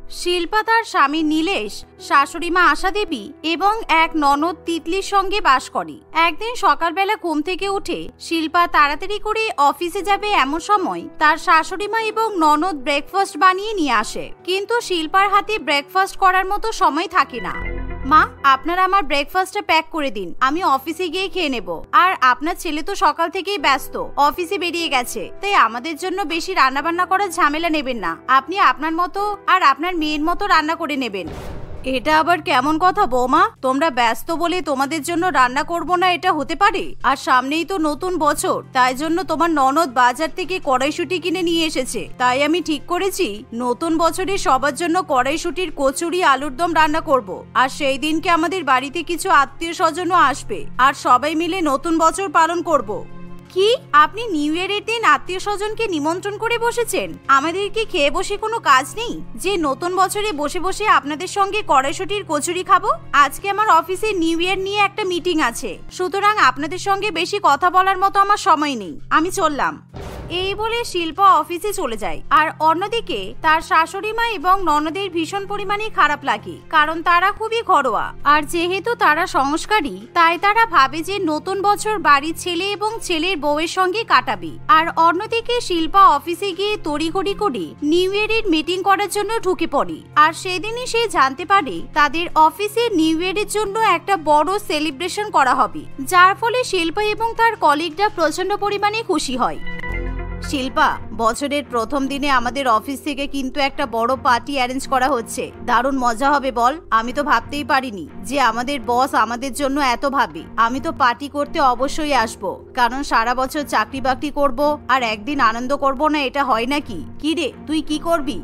শিল্পা তার স্বামী নীলেশ, শাশুড়িমা আশা দেবী এবং এক ননদ তিতলির সঙ্গে বাস করে। একদিন সকালবেলা ঘুম থেকে উঠে শিল্পা তাড়াতাড়ি করে অফিসে যাবে এমন সময় তার শাশুড়িমা এবং ননদ ব্রেকফাস্ট বানিয়ে নিয়ে আসে, কিন্তু শিল্পার হাতে ব্রেকফাস্ট করার মতো সময় থাকে না। মা, আপনারা আমার ব্রেকফাস্টটা প্যাক করে দিন, আমি অফিসে গিয়ে খেয়ে নেব। আর আপনার ছেলে তো সকাল থেকেই ব্যস্ত, অফিসে বেরিয়ে গেছে, তাই আমাদের জন্য বেশি রান্নাবান্না করার ঝামেলা নেবেন না। আপনি আপনার মতো আর আপনার মেয়ের মতো রান্না করে নেবেন। এটা আবার কেমন কথা বৌমা? তোমরা ব্যস্ত বলে তোমাদের জন্য রান্না করব না এটা হতে পারে? আর সামনেই তো নতুন বছর, তাই জন্য তোমার ননদ বাজার থেকে কড়াইশুঁটি কিনে নিয়ে এসেছে। তাই আমি ঠিক করেছি নতুন বছরে সবার জন্য কড়াইশুঁটির কচুরি আলুর দম রান্না করব। আর সেই দিনকে আমাদের বাড়িতে কিছু আত্মীয় স্বজনও আসবে, আর সবাই মিলে নতুন বছর পালন করব। কি, আপনি নিউ ইয়ারের দিন আত্মীয় স্বজনকে নিমন্ত্রণ করে বসেছেন? আমাদের কি খেয়ে বসে কোনো কাজ নেই যে নতুন বছরে বসে বসে আপনাদের সঙ্গে কড়াইশুঁটির কচুরি খাবো? আজকে আমার অফিসে নিউ ইয়ার নিয়ে একটা মিটিং আছে, সুতরাং আপনাদের সঙ্গে বেশি কথা বলার মতো আমার সময় নেই, আমি চললাম। এই বলে শিল্পা অফিসে চলে যায়। আর অন্যদিকে তার শাশুড়ি মা এবং ননদের ভীষণ পরিমাণে খারাপ লাগে, কারণ তারা খুবই ঘরোয়া, আর যেহেতু তারা সংস্কারী তাই তারা ভাবে যে নতুন বছর বাড়ির ছেলে এবং ছেলের বউয়ের সঙ্গে কাটাবে। আর অন্যদিকে শিল্পা অফিসে গিয়ে তড়িঘড়ি করে নিউ ইয়ারের মিটিং করার জন্য ঢুকে পড়ে। আর সেদিনই সে জানতে পারে তাদের অফিসে নিউ ইয়ারের জন্য একটা বড় সেলিব্রেশন করা হবে, যার ফলে শিল্পা এবং তার কলিগরা প্রচন্ড পরিমাণে খুশি হয়। শিল্পা, বছরের প্রথম দিনে আমাদের অফিস থেকে কিন্তু একটা বড় পার্টি অ্যারেঞ্জ করা হচ্ছে, দারুণ মজা হবে বল? আমি তো ভাবতেই পারিনি যে আমাদের বস আমাদের জন্য এত ভাবে। আমি তো পার্টি করতে অবশ্যই আসবো, কারণ সারা বছর চাকরি বাকরি করব আর একদিন আনন্দ করব না, এটা হয় নাকি? কি রে, তুই কি করবি?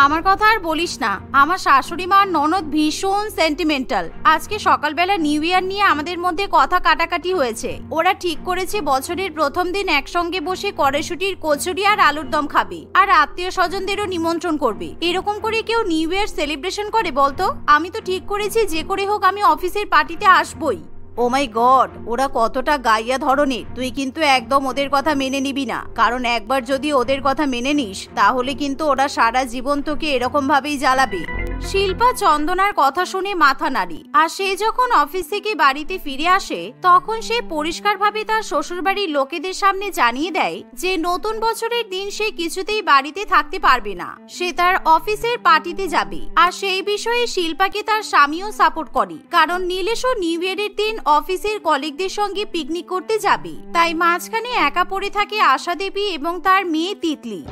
আমার কথা আর বলিস না, আমার শাশুড়ি মা ননদ ভীষণ সেন্টিমেন্টাল। আজকে সকালবেলা নিউ ইয়ার নিয়ে আমাদের মধ্যে কথা কাটাকাটি হয়েছে। ওরা ঠিক করেছে বছরের প্রথম দিন একসঙ্গে বসে কড়াইশুঁটির কচুরি আর আলুর দম খাবে, আর আত্মীয় স্বজনদেরও নিমন্ত্রণ করবে। এরকম করে কেউ নিউ ইয়ার সেলিব্রেশন করে বলতো? আমি তো ঠিক করেছি যে করে হোক আমি অফিসের পার্টিতে আসবই। ও মাই গড, ওরা কতটা গাইয়া ধরনের! তুই কিন্তু একদম ওদের কথা মেনে নিবি না, কারণ একবার যদি ওদের কথা মেনে নিস তাহলে কিন্তু ওরা সারা জীবন তোকে এরকম ভাবেই জ্বালাবে। শিল্পা চন্দনার কথা শুনে মাথা নাড়ি। আর সে যখন অফিস থেকে বাড়িতে ফিরে আসে তখন সে পরিষ্কারভাবে তার শ্বশুরবাড়ির লোকেদের সামনে জানিয়ে দেয় যে নতুন বছরের দিন সে কিছুতেই বাড়িতে থাকতে পারবে না, সে তার অফিসের পার্টিতে যাবে। আর সেই বিষয়ে শিল্পাকে তার স্বামীও সাপোর্ট করে, কারণ নীলেশও নিউ ইয়ারের দিন অফিসের কলিগদের সঙ্গে পিকনিক করতে যাবে। তাই মাঝখানে একা পড়ে থাকে আশা দেবী এবং তার মেয়ে তিতলি।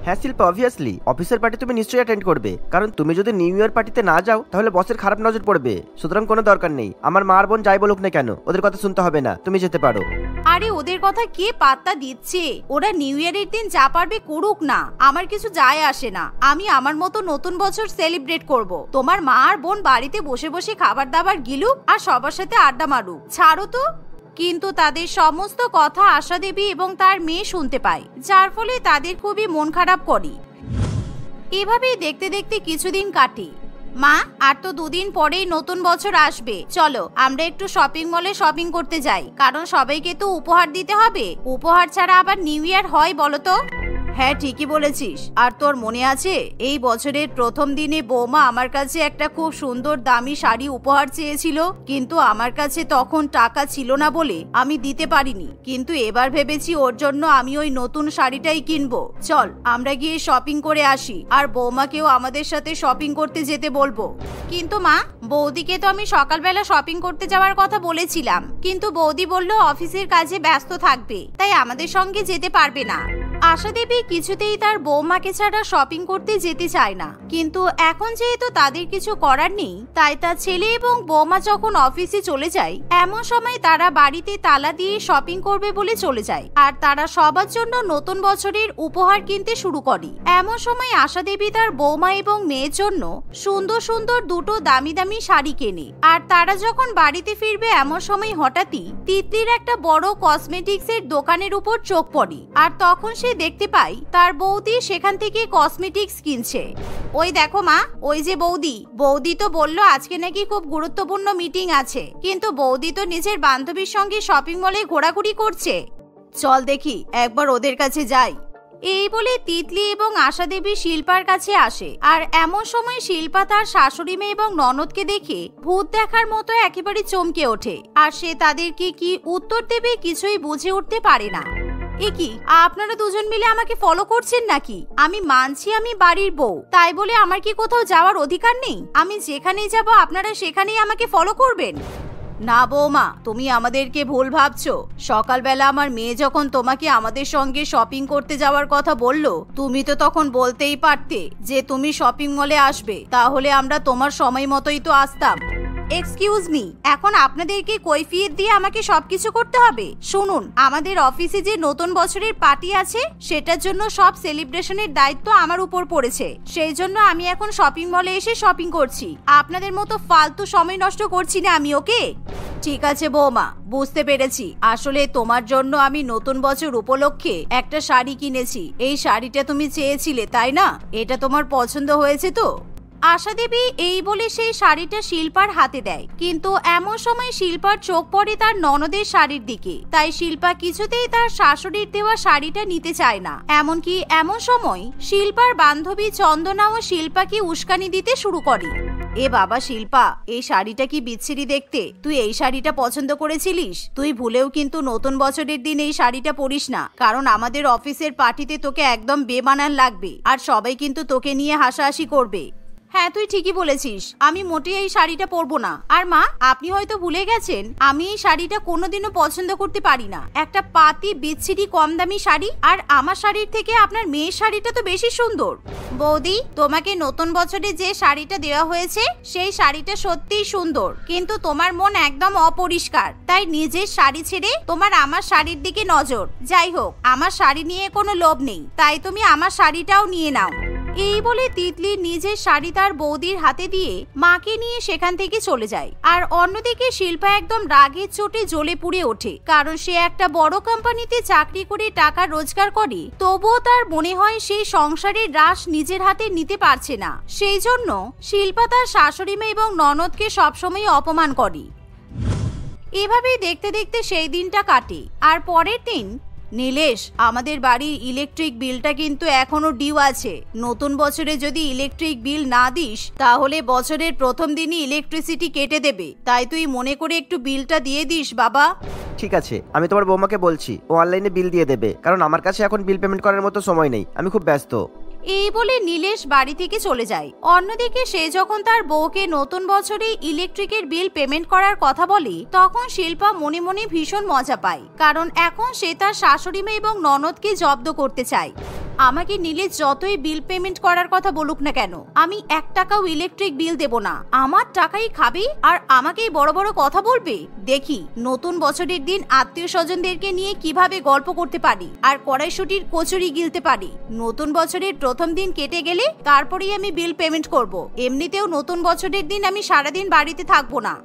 হ্যাঁ শিল্পা, অবভিয়াসলি অফিসের পার্টি তুমি নিশ্চয়ই অ্যাটেন্ড করবে, কারণ তুমি যদি নিউ ইয়ার পার্টিতে না যাও তাহলে বসের খারাপ নজর পড়বে। সুতরাং কোনো দরকার নেই, আমার মা আর বোন যাই বলুক না কেন ওদের কথা শুনতে হবে না, তুমি যেতে পারো। আরে ওদের কথা কে পাত্তা দিচ্ছে? ওরা নিউ ইয়ারের দিন যা পারবে করুক না, আমার কিছু যায় আসে না। আমি আমার মতো নতুন বছর সেলিব্রেট করব। তোমার মা আর বোন বাড়িতে বসে বসে খাবার দাবার গিলুক আর সবার সাথে আড্ডা মারুক, ছাড়ো তো। কিন্তু তাদের সমস্ত কথা আশা দেবী এবং তার মেয়ে শুনতে পায়, যার ফলে তাদের খুবই মন খারাপ করে। এভাবেই দেখতে দেখতে কিছুদিন কাটে। মা, আর তো দুদিন পরেই নতুন বছর আসবে, চলো আমরা একটু শপিং মলে শপিং করতে যাই, কারণ সবাইকে তো উপহার দিতে হবে। উপহার ছাড়া আবার নিউ ইয়ার হয় বলো তো? হ্যাঁ ঠিকই বলেছিস। আর তোর মনে আছে এই বছরের প্রথম দিনে বৌমা আমার কাছে একটা খুব সুন্দর দামি শাড়ি উপহার চেয়েছিল, কিন্তু আমার কাছে তখন টাকা ছিল না বলে আমি দিতে পারিনি। কিন্তু এবার ভেবেছি ওর জন্য আমি ওই নতুন শাড়িটাই কিনবো। চল আমরা গিয়ে শপিং করে আসি, আর বৌমাকেও আমাদের সাথে শপিং করতে যেতে বলবো। কিন্তু মা, বৌদিকে তো আমি সকালবেলা শপিং করতে যাওয়ার কথা বলেছিলাম, কিন্তু বৌদি বলল অফিসের কাজে ব্যস্ত থাকবে, তাই আমাদের সঙ্গে যেতে পারবে না। আশা দেবী কিছুতেই তার বৌমাকে ছাড়া শপিং করতে যেতে চায় না, কিন্তু এখন যেহেতু তাদের কিছু করার নেই তাই তার ছেলে এবং বৌমা যখন অফিসে চলে যায় এমন সময় তারা বাড়িতে তালা দিয়ে শপিং করবে বলে চলে যায়। আর তারা সবার জন্য নতুন বছরের উপহার কিনতে শুরু করে। এমন সময় আশা দেবী তার বৌমা এবং মেয়ের জন্য সুন্দর সুন্দর দুটো দামি দামি শাড়ি কেনে। আর তারা যখন বাড়িতে ফিরবে এমন সময় হঠাৎই তিতলির একটা বড় কসমেটিক্স এর দোকানের উপর চোখ পড়ে। আর তখন সে দেখতে পাই তার বৌদি সেখান থেকে কসমেটিক্স কিনছে। ওই দেখো মা, ওই যে বৌদি তো বললো আজকে নাকি খুব গুরুত্বপূর্ণ মিটিং আছে, কিন্তু বৌদি তো নিজের বান্ধবীর সঙ্গে শপিং মলে ঘোরাঘুরি করছে। চল দেখি একবার ওদের কাছে যাই। এই বলে তিতলি এবং আশা দেবী শিল্পার কাছে আসে। আর এমন সময় শিল্পা তার শাশুড়ি মেয়ে এবং ননদকে দেখে ভূত দেখার মতো একেবারে চমকে ওঠে। আর সে তাদেরকে কি উত্তর দেবে কিছুই বুঝে উঠতে পারে না। এ কি, আপনারা দুজন মিলে আমাকে ফলো করছেন নাকি? আমি মানছি আমি বাড়ির বউ, তাই বলে আমার কি কোথাও যাওয়ার অধিকার নেই? আমি যেখানেই যাব আপনারা সেখানেই আমাকে ফলো করবেন? না বৌমা, তুমি আমাদেরকে ভুল ভাবছো। সকালবেলা আমার মেয়ে যখন তোমাকে আমাদের সঙ্গে শপিং করতে যাওয়ার কথা বললো, তুমি তো তখন বলতেই পারতে যে তুমি শপিং মলে আসবে, তাহলে আমরা তোমার সময় মতোই তো আসতাম। এক্সকিউজ মি, এখন আপনাদেরকে কৈফিয়ত দিয়ে আমাকে সবকিছু করতে হবে? শুনুন, আমাদের অফিসে যে নতুন বছরের পার্টি আছে সেটার জন্য সব সেলিব্রেশনের দায়িত্ব আমার উপর পড়েছে। সেই জন্য আমি এখন শপিং মলে এসে শপিং করছি। আপনাদের মতো ফালতু সময় নষ্ট করছি না আমি, ওকে? ঠিক আছে বৌমা, বুঝতে পেরেছি। আসলে তোমার জন্য আমি নতুন বছর উপলক্ষে একটা শাড়ি কিনেছি। এই শাড়িটা তুমি চেয়েছিলে তাই না? এটা তোমার পছন্দ হয়েছে তো? আশা দেবী এই বলে সেই শাড়িটা শিল্পার হাতে দেয়, কিন্তু এমন সময় শিল্পার চোখ পড়ে তার ননদের শাড়ির দিকে। তাই শিল্পা কিছুতেই তার শাশুড়ির দেওয়া শাড়িটা নিতে চায় না। এমনকি এমন সময় শিল্পার বান্ধবী চন্দনাও শিল্পাকে উস্কানি দিতে শুরু করে। এ বাবা শিল্পা, এই শাড়িটা কি বিচ্ছিরি দেখতে। তুই এই শাড়িটা পছন্দ করেছিলিস? তুই ভুলেও কিন্তু নতুন বছরের দিন এই শাড়িটা পরিস না, কারণ আমাদের অফিসের পার্টিতে তোকে একদম বেমানান লাগবে আর সবাই কিন্তু তোকে নিয়ে হাসাহাসি করবে। হ্যাঁ, তুই ঠিকই বলেছিস, আমি মোটেই এই শাড়িটা পরবো না। আর মা, আপনি হয়তো ভুলে গেছেন আমি এই শাড়িটা কোনোদিনও পছন্দ করতে পারি না। একটা পাতি বিচ্ছিরি কম দামি শাড়ি, আর আমার শাড়ির থেকে আপনার মেয়ের শাড়িটা তো বেশি সুন্দর। বৌদি, তোমাকে নতুন বছরে যে শাড়িটা দেওয়া হয়েছে সেই শাড়িটা সত্যিই সুন্দর, কিন্তু তোমার মন একদম অপরিষ্কার। তাই নিজের শাড়ি ছেড়ে তোমার আমার শাড়ির দিকে নজর। যাই হোক, আমার শাড়ি নিয়ে কোনো লোভ নেই, তাই তুমি আমার শাড়িটাও নিয়ে নাও। এই বলে তিতলি নিজের শাড়ি তার বৌদির হাতে দিয়ে মাকে নিয়ে সেখান থেকে চলে যায়। আর অন্যদিকে শিল্পা একদম রাগের চোটে জ্বলে পুড়ে ওঠে, কারণ সে একটা বড় কোম্পানিতে চাকরি করে টাকা রোজগার করে, তবুও তার মনে হয় সেই সংসারের রাশ নিজের হাতে নিতে পারছে না। সেই জন্য শিল্পা তার শাশুড়ি মেয়ে এবং ননদকে সবসময় অপমান করে। এভাবেই দেখতে দেখতে সেই দিনটা কাটে। আর পরের দিন, নীলেশ, আমাদের বাড়ির ইলেকট্রিক বিলটা কিন্তু এখনো ডিউ আছে। নতুন বছরে যদি ইলেকট্রিক বিল না দিস তাহলে বছরের প্রথম দিনই ইলেকট্রিসিটি কেটে দেবে। তাই তুই মনে করে একটু বিলটা দিয়ে দিস বাবা। ঠিক আছে, আমি তোমার বৌমাকে বলছি ও অনলাইনে বিল দিয়ে দেবে, কারণ আমার কাছে এখন বিল পেমেন্ট করার মতো সময় নেই, আমি খুব ব্যস্ত। এই বলে নীলেশ বাড়ি থেকে চলে যায়। অন্যদিকে সে যখন তার বউকে নতুন বছরে ইলেকট্রিকের বিল পেমেন্ট করার কথা বলে, তখন শিল্পা মনে মনে ভীষণ মজা পায়, কারণ এখন সে তার শাশুড়ি মেয়ে এবং ননদকে জব্দ করতে চায়। আমাকে নীলেশ যতই বিল পেমেন্ট করার কথা বলুক না কেন, আমি 1 টাকাও ইলেকট্রিক বিল দেব না। আমার টাকাই খাবে আর আমাকেই বড় বড় কথা বলবে। দেখি নতুন বছরের দিন আত্মীয় স্বজনদেরকে নিয়ে কিভাবে গল্প করতে পারি আর কড়াইশুটির কচুরি গিলতে পারি। নতুন বছরের প্রথম দিন কেটে গেলে তারপরেই আমি বিল পেমেন্ট করব। এমনিতেও নতুন বছরের দিন আমি সারাদিন বাড়িতে থাকবো না।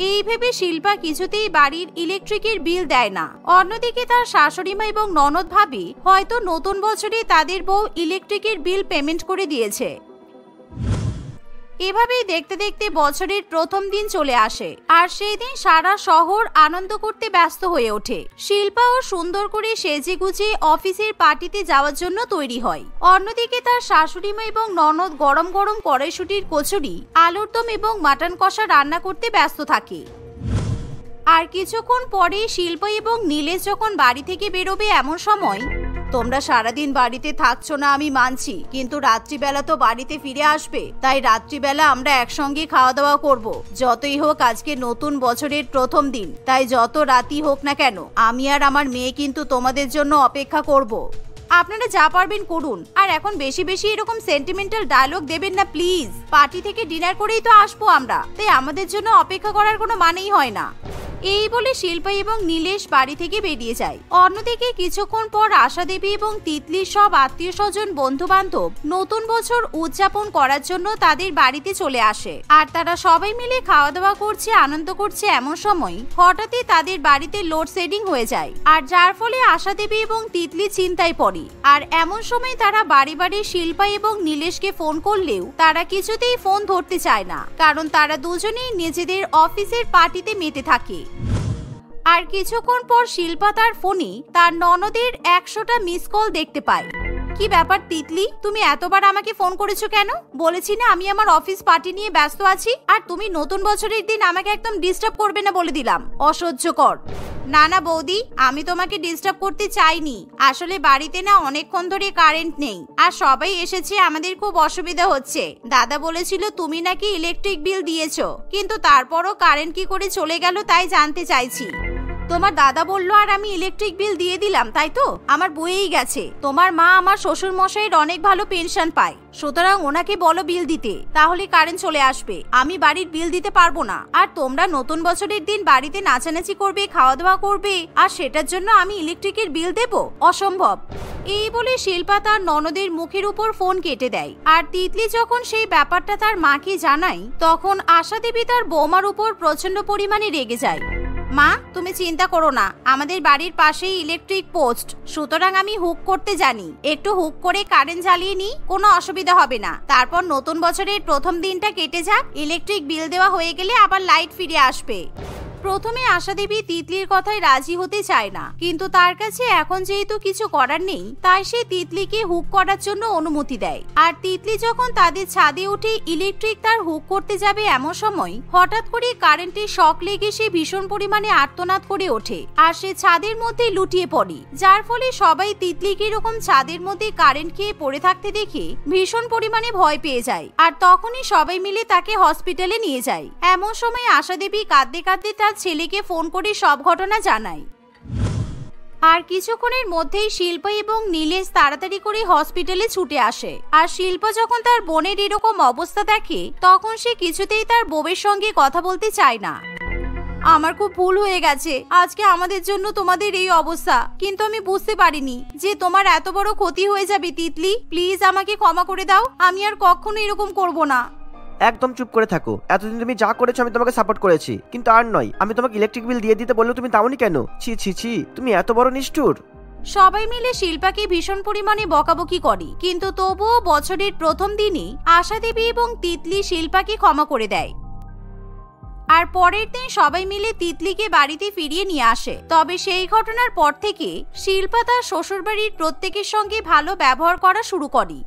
এই ভেবে শিল্পা কিছুতেই বাড়ির ইলেকট্রিকের বিল দেয় না। অন্যদিকে তার শাশুড়ি মা এবং ননদ ভাবে হয়তো নতুন বছরে তাদের বউ ইলেকট্রিকের বিল পেমেন্ট করে দিয়েছে। এভাবেই দেখতে দেখতে বছরের প্রথম দিন চলে আসে, আর সেই দিন সারা শহর আনন্দ করতে ব্যস্ত হয়ে ওঠে। শিল্পাও সুন্দর করে সেজে গুজে অফিসের পার্টিতে যাওয়ার জন্য তৈরি হয়। অন্যদিকে তার শাশুড়ি মা এবং ননদ গরম গরম কড়াইশুটির কচুরি, আলুর দম এবং মাটন কষা রান্না করতে ব্যস্ত থাকে। আর কিছুক্ষণ পরে শিল্পা এবং নীলেশ যখন বাড়ি থেকে বেরোবে, এমন সময়, তোমরা সারাদিন বাড়িতে থাকছো না আমি মানছি, কিন্তু রাত্রিবেলা তো বাড়িতে ফিরে আসবে, তাই রাত্রিবেলা আমরা একসঙ্গে খাওয়া দাওয়া করব। যতই হোক আজকে নতুন বছরের প্রথম দিন, তাই যত রাতই হোক না কেন আমি আর আমার মেয়ে কিন্তু তোমাদের জন্য অপেক্ষা করব। আপনারা যা পারবেন করুন, আর এখন বেশি বেশি এরকম সেন্টিমেন্টাল ডায়লগ দেবেন না প্লিজ। পার্টি থেকে ডিনার করেই তো আসবো আমরা, তাই আমাদের জন্য অপেক্ষা করার কোনো মানেই হয় না। এই বলে শিল্পা এবং নীলেশ বাড়ি থেকে বেরিয়ে যায়। অন্যদিকে কিছুক্ষণ পর আশা দেবী এবং তিতলির সব আত্মীয় স্বজন বন্ধু বান্ধব নতুন বছর উদযাপন করার জন্য তাদের বাড়িতে চলে আসে। আর তারা সবাই মিলে খাওয়া দাওয়া করছে, আনন্দ করছে। এমন সময় হঠাৎই তাদের বাড়িতে লোডশেডিং হয়ে যায়, আর যার ফলে আশা দেবী এবং তিতলি চিন্তায় পড়ে। আর এমন সময় তারা বাড়ি বাড়ি শিল্পা এবং নীলেশকে ফোন করলেও তারা কিছুতেই ফোন ধরতে চায় না, কারণ তারা দুজনেই নিজেদের অফিসের পার্টিতে মেতে থাকে। আর কিছুক্ষণ পর শিল্পা তার ফোনে তার ননদের 100টা মিস কল দেখতে পায়। কি ব্যাপার তিতলি, তুমি এতবার আমাকে ফোন করেছো কেন? বলেছি না আমি আমার অফিস পার্টি নিয়ে ব্যস্ত আছি, আর তুমি নতুন বছরের দিন আমাকে একদম ডিস্টার্ব করবে না বলে দিলাম। অসহ্যকর। না না বৌদি, আমি তোমাকে ডিস্টার্ব করতে চাইনি। আসলে বাড়িতে না অনেকক্ষণ ধরে কারেন্ট নেই, আর সবাই এসেছে, আমাদের খুব অসুবিধা হচ্ছে। দাদা বলেছিল তুমি নাকি ইলেকট্রিক বিল দিয়েছো, কিন্তু তারপরও কারেন্ট কি করে চলে গেল তাই জানতে চাইছি। তোমার দাদা বললো আর আমি ইলেকট্রিক বিল দিয়ে দিলাম, তাই তো? আমার বইয়েই গেছে। তোমার মা আমার শ্বশুর মশাইয়ের অনেক ভালো পেনশন পায়, সুতরাং ওনাকে বলো বিল দিতে, তাহলে কারেন্ট চলে আসবে। আমি বাড়ির বিল দিতে পারবো না। আর তোমরা নতুন বছরের দিন বাড়িতে নাচানাচি করবে, খাওয়া দাওয়া করবে, আর সেটার জন্য আমি ইলেকট্রিকের বিল দেব? অসম্ভব। এই বলে শিল্পা তার ননদের মুখের উপর ফোন কেটে দেয়। আর তিতলি যখন সেই ব্যাপারটা তার মাকে জানায়, তখন আশা দেবী তার বৌমার উপর প্রচন্ড পরিমাণে রেগে যায়। মা, তুমি চিন্তা করো না, আমাদের বাড়ির পাশেই ইলেকট্রিক পোস্ট, সুতরাং আমি হুক করতে জানি। একটু হুক করে কারেন্ট জ্বালিয়ে নি, কোনো অসুবিধা হবে না। তারপর নতুন বছরের প্রথম দিনটা কেটে যাক, ইলেকট্রিক বিল দেওয়া হয়ে গেলে আবার লাইট ফিরে আসবে। প্রথমে আশা দেবী তিতলির কথায় রাজি হতে চায় না, কিন্তু তার কাছে এখন যেহেতু কিছু করার নেই, তাই সে তিতলিকে হুক করার জন্য অনুমতি দেয়। আর তিতলি যখন তাদের ছাদে উঠে ইলেকট্রিক তার হুক করতে যাবে, এমন সময় হঠাৎ করে কারেন্টের শক লেগে সে ভীষণ পরিমাণে আর্তনাদ করে ওঠে, আর সে ছাদের মধ্যে লুটিয়ে পড়ে। যার ফলে সবাই তিতলিকে এরকম ছাদের মধ্যে কারেন্ট খেয়ে পড়ে থাকতে দেখে ভীষণ পরিমাণে ভয় পেয়ে যায়। আর তখনই সবাই মিলে তাকে হসপিটালে নিয়ে যায়। এমন সময় আশা দেবী কাঁদতে কাঁদতে তার ছেলেকে ফোন করে সব ঘটনা জানায়। আর কিছুক্ষণের মধ্যেই শিল্পা এবং নীলেশ তাড়াতাড়ি করে হসপিটালে ছুটে আসে। আর শিল্পা যখন তার বোনের এরকম অবস্থা দেখে, তখন সে কিছুতেই তার বউয়ের সঙ্গে কথা বলতে চায় না। আমার খুব ভুল হয়ে গেছে, আজকে আমাদের জন্য তোমাদের এই অবস্থা, কিন্তু আমি বুঝতে পারিনি যে তোমার এত বড় ক্ষতি হয়ে যাবে। তিতলি, প্লিজ আমাকে ক্ষমা করে দাও, আমি আর কখনো এরকম করব না। একদম চুপ করে থাকো। এতদিন তুমি যা করেছো আমি তোমাকে সাপোর্ট করেছি, কিন্তু আর নয়। আমি তোমাকে ইলেকট্রিক বিল দিয়ে দিতে বললেও তুমি দাওনি কেন? ছি ছি ছি, তুমি এত বড় নিষ্ঠুর। সবাই মিলে শিল্পাকে ভীষণ পরিমাণে বকাবকি করে, কিন্তু তবুও বছরের প্রথম দিনই আশা দেবী এবং তিতলি শিল্পাকে ক্ষমা করে দেয়। আর পরের দিন সবাই মিলে তিতলিকে বাড়িতে ফিরিয়ে নিয়ে আসে। তবে সেই ঘটনার পর থেকে শিল্পা তার শ্বশুরবাড়ির প্রত্যেকের সঙ্গে ভালো ব্যবহার করা শুরু করে।